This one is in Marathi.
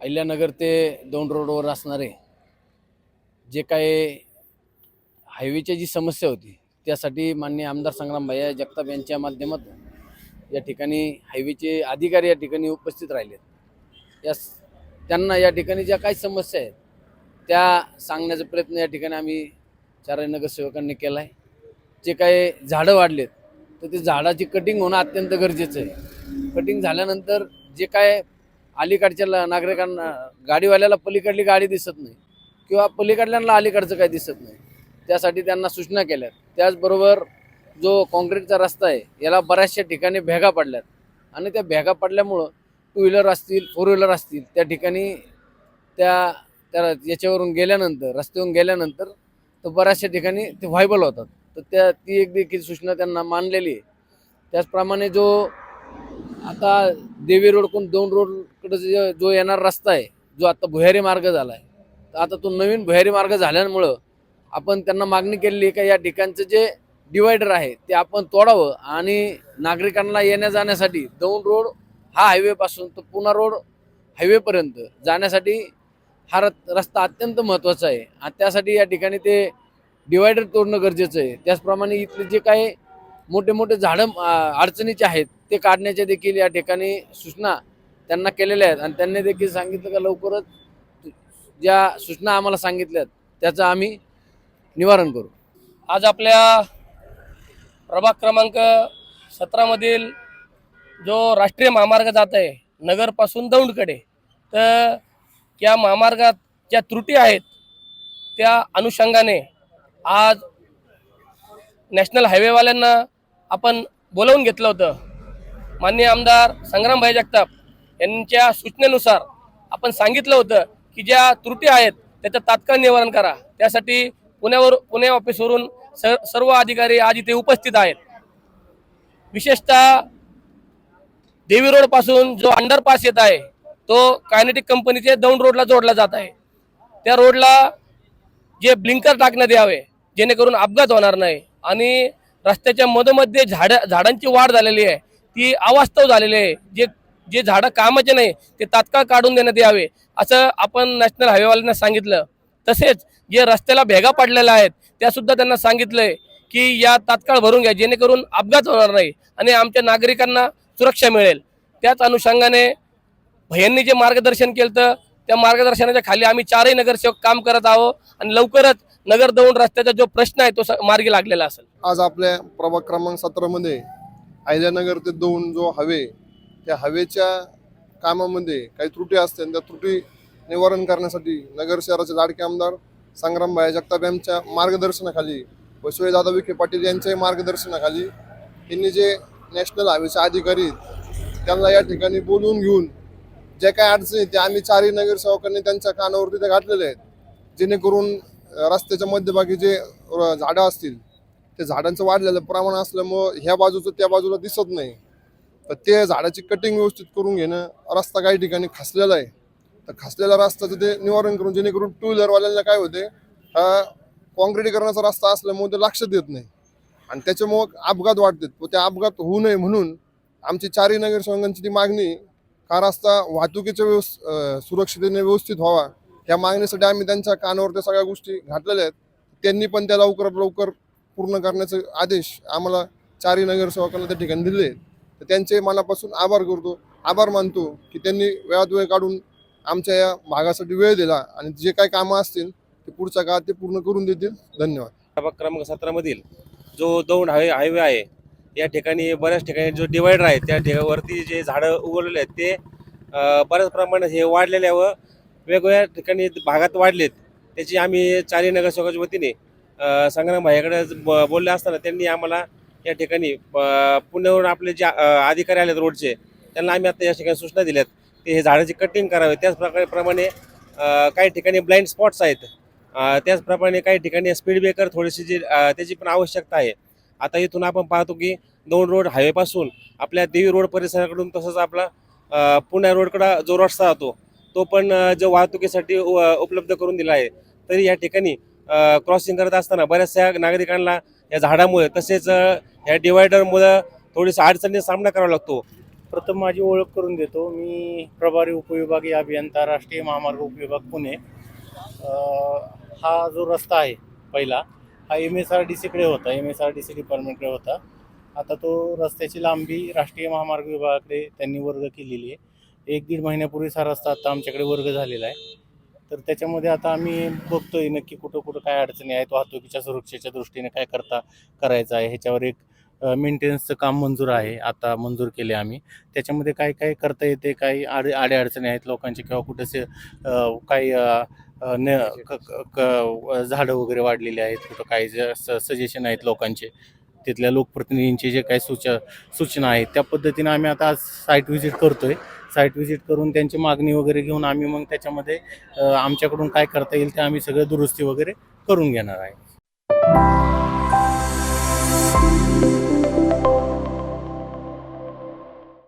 अहिल्यानगर ते दौंड रोडवर असणारे जे काही हायवेची जी समस्या होती त्यासाठी माननीय आमदार संग्राम भैया जगताप यांच्या माध्यमातून या ठिकाणी हायवेचे अधिकारी या ठिकाणी उपस्थित राहिलेत। त्यांना या ठिकाणी ज्या काही समस्या आहेत त्या सांगण्याचा प्रयत्न या ठिकाणी आम्ही चारही नगरसेवकांनी केला आहे। जे काही झाडं वाढलेत तर ते झाडाची कटिंग होणं अत्यंत गरजेचं आहे। कटिंग झाल्यानंतर जे काय अलीकडच्या नागरिकांना गाडीवाल्याला पलीकडली गाडी दिसत नाही किंवा पलीकडल्यांना अलीकडचं काही दिसत नाही, त्यासाठी त्यांना सूचना केल्यात। त्याचबरोबर जो काँक्रीटचा रस्ता आहे याला बऱ्याचशा ठिकाणी भेगा पडल्यात आणि त्या भेगा पडल्यामुळं टू व्हीलर असतील फोर व्हीलर असतील त्या ठिकाणी त्या त्या याच्यावरून गेल्यानंतर रस्त्यावरून गेल्यानंतर तर बऱ्याचशा ठिकाणी ते व्हायबल होतात। तर ती एक देखील सूचना त्यांना मानलेली आहे। त्याचप्रमाणे जो आता देवी रोडकडून दौंड रोडकडे जो येणारा रस्ता आहे जो आता भुयारी मार्ग झाला आहे, तर आता तो नवीन भुयारी मार्ग झाल्यामुळं आपण त्यांना मागणी केलेली आहे का या ठिकाणचं जे डिवायडर आहे ते आपण तोडावं आणि नागरिकांना येण्या जाण्यासाठी दौंड रोड हा हायवेपासून तर पुणा रोड हायवेपर्यंत जाण्यासाठी हा रस्ता अत्यंत महत्त्वाचा आहे आणि त्यासाठी या ठिकाणी ते डिवायडर तोडणं गरजेचं आहे। त्याचप्रमाणे इथले जे काही मोठे मोठे झाडं अडचणीचे आहेत ते काढण्याच्या देखील या ठिकाणी सूचना त्यांना केलेल्या आहेत आणि त्यांनी देखील सांगितलं का लवकरच ज्या सूचना आम्हाला सांगितल्यात त्याचं आम्ही निवारण करू। आज आपल्या प्रभाग क्रमांक 17 मधील जो राष्ट्रीय महामार्ग जात आहे नगरपासून दौंडकडे, तर या महामार्गात ज्या त्रुटी आहेत त्या अनुषंगाने आज नॅशनल हायवेवाल्यांना आपण बोलावून घेतलं होतं। माननीय आमदार संग्रामभाई जगताप यांच्या सूचनेनुसार आपण सांगितलं होतं की ज्या त्रुटी आहेत त्याचं तात्काळ निवारण करा। त्यासाठी पुणे ऑफिसवरून सर्व अधिकारी आज इथे उपस्थित आहेत। विशेषतः देवी रोड पासून जो अंडरपास येत आहे तो कायनेटिक कंपनीचे दौंड रोडला जोडला जात आहे। त्या रोडला जे ब्लिंकर टाकण्यात यावे जेणेकरून अपघात होणार नाही आणि रस्त्याच्या मधोमध्ये झाडांची वाढ झालेली आहे ती अवास्तव झालेली आहे। जे झाडं कामाचे नाही ते तात्काळ काढून देण्यात यावे असं आपण नॅशनल हायवेवाल्यांना सांगितलं। तसेच जे रस्त्याला भेगा पडलेल्या आहेत त्या सुद्धा त्यांना सांगितलंय की या तात्काळ भरून घ्या जेणेकरून अपघात होणार नाही आणि आमच्या नागरिकांना सुरक्षा मिळेल। त्याच अनुषंगाने भैयांनी जे मार्गदर्शन केलं त्या मार्गदर्शनाच्या खाली आम्ही चारही नगरसेवक काम करत आहोत आणि लवकरच नगर दौंड रस्त्याचा जो प्रश्न आहे तो मार्गी लागलेला असेल। आज आपल्या प्रभाग क्रमांक 17 मध्ये अहिल्यानगर ते दौंड जो हवे त्या हवेच्या कामामध्ये काही त्रुटी असतील त्या त्रुटी निवारण करण्यासाठी नगर शहराचे लाडके आमदार संग्रामभाई जगताप यांच्या मार्गदर्शनाखाली व दादा विखे पाटील यांच्याही मार्गदर्शनाखाली यांनी जे नॅशनल हायवेचे अधिकारी त्यांना या ठिकाणी बोलवून घेऊन जे काही अडचणी त्या आम्ही चारही नगरसेवकांनी त्यांच्या कानावरती ते घातलेले आहेत, जेणेकरून रस्त्याच्या मध्यभागी जे झाडं असतील ते झाडांचं वाढलेलं प्रमाण असल्यामुळं ह्या बाजूचं त्या बाजूला दिसत नाही, तर ते झाडाची कटिंग व्यवस्थित करून घेणं। रस्ता काही ठिकाणी खचलेला आहे तर खचलेल्या रस्त्याचं ते निवारण करून जेणेकरून टू व्हीलरवाल्यांना काय होते काँक्रिटीकरणाचा रस्ता असल्यामुळे ते लक्षात येत नाही आणि त्याच्यामुळं अपघात वाढतात व त्या अपघात होऊ नये म्हणून आमची चारही नगरसेवकांची ती मागणी हा रस्ता वाहतुकीच्या सुरक्षिततेने व्यवस्थित व्हावा या मागणीसाठी आम्ही त्यांच्या कानावर त्या सगळ्या गोष्टी घातलेल्या आहेत। त्यांनी पण त्या लवकरात लवकर पूर्ण करण्याचे आदेश आम्हाला चारही नगरसेवकांना त्या ठिकाणी दिले, तर त्यांचे मनापासून आभार मानतो की त्यांनी वेळात वेळ काढून आमच्या या भागासाठी वेळ दिला आणि जे काही कामं असतील ते पुढच्या काळात ते पूर्ण करून देतील। धन्यवाद। प्रभाग क्रमांक 17 मधील जो दौंड हायवे आहे या ठिकाणी बऱ्याच ठिकाणी जो डिवायडर आहे त्या ठिकाणावरती जे झाडं उगवलेले आहेत ते बऱ्याच प्रमाणात हे वाढलेल्या व वेगवेगळ्या ठिकाणी भागात वाढलेत। त्याची आम्ही चारही नगरसेवकाच्या वतीने संग्राम भाईकडे बोलले असताना त्यांनी आम्हाला या ठिकाणी पुण्यावरून आपले जे अधिकारी आलेत रोडचे त्यांना आम्ही आता या ठिकाणी सूचना दिल्यात ते हे झाडाची कटिंग करावे। त्याच प्रमाणे काही ठिकाणी ब्लाइंड स्पॉट्स आहेत, त्याचप्रमाणे काही ठिकाणी स्पीड ब्रेकर थोडीशी त्याची पण आवश्यकता आहे। आता इथून आपण पाहतो की दौंड रोड हायवेपासून आपल्या देवी रोड परिसराकडून तसंच आपला पुणे रोडकडे जो रस्ता जातो तो पण जो वाहतुकीसाठी उपलब्ध करून दिला आहे, तरी या ठिकाणी क्रॉसिंग करत असताना बऱ्याचशा नागरिकांना या झाडामुळे तसेच या डिवायडरमुळे थोडीसा अडचणीचा सामना करावा लागतो। प्रथम माझी ओळख करून देतो. मी प्रभारी उपविभागीय अभियंता, राष्ट्रीय महामार्ग उपविभाग पुणे. हा जो रस्ता आहे पहिला, हा MSRDCकडे होता, MSRDC डिपार्टमेंटकडे होता. आता तो रस्त्याची लांबी राष्ट्रीय महामार्ग विभागाकडे त्यांनी वर्ग केलेली आहे. 1-1.5 महिन्यापूर्वीच हा रस्ता आता आमच्याकडे वर्ग झालेला आहे. तर त्याच्यामध्ये आता आम्ही बघतोय नक्की कुठं कुठं काय अडचणी आहेत, वाहतुकीच्या सुरक्षेच्या दृष्टीने काय करायचं आहे. ह्याच्यावर एक मेंटेनन्सचं काम मंजूर आहे, आता मंजूर केले आम्ही. त्याच्यामध्ये काय काय करता येते, काही अडचणी आहेत लोकांचे, किंवा कुठेसे काही झाडं वगैरे वाढलेली आहेत, कुठं काही सजेशन आहेत लोकांचे, तिथल्या लोकप्रतिनिधींचे जे काही सूचना आहेत, त्या पद्धतीने आम्ही आता आज साईट व्हिजिट करतोय. साईट व्हिजिट करून त्यांची मागणी वगैरे घेऊन आम्ही मग त्याच्यामध्ये आमच्याकडून काय करता येईल ते आम्ही सगळं दुरुस्ती वगैरे करून घेणार आहे.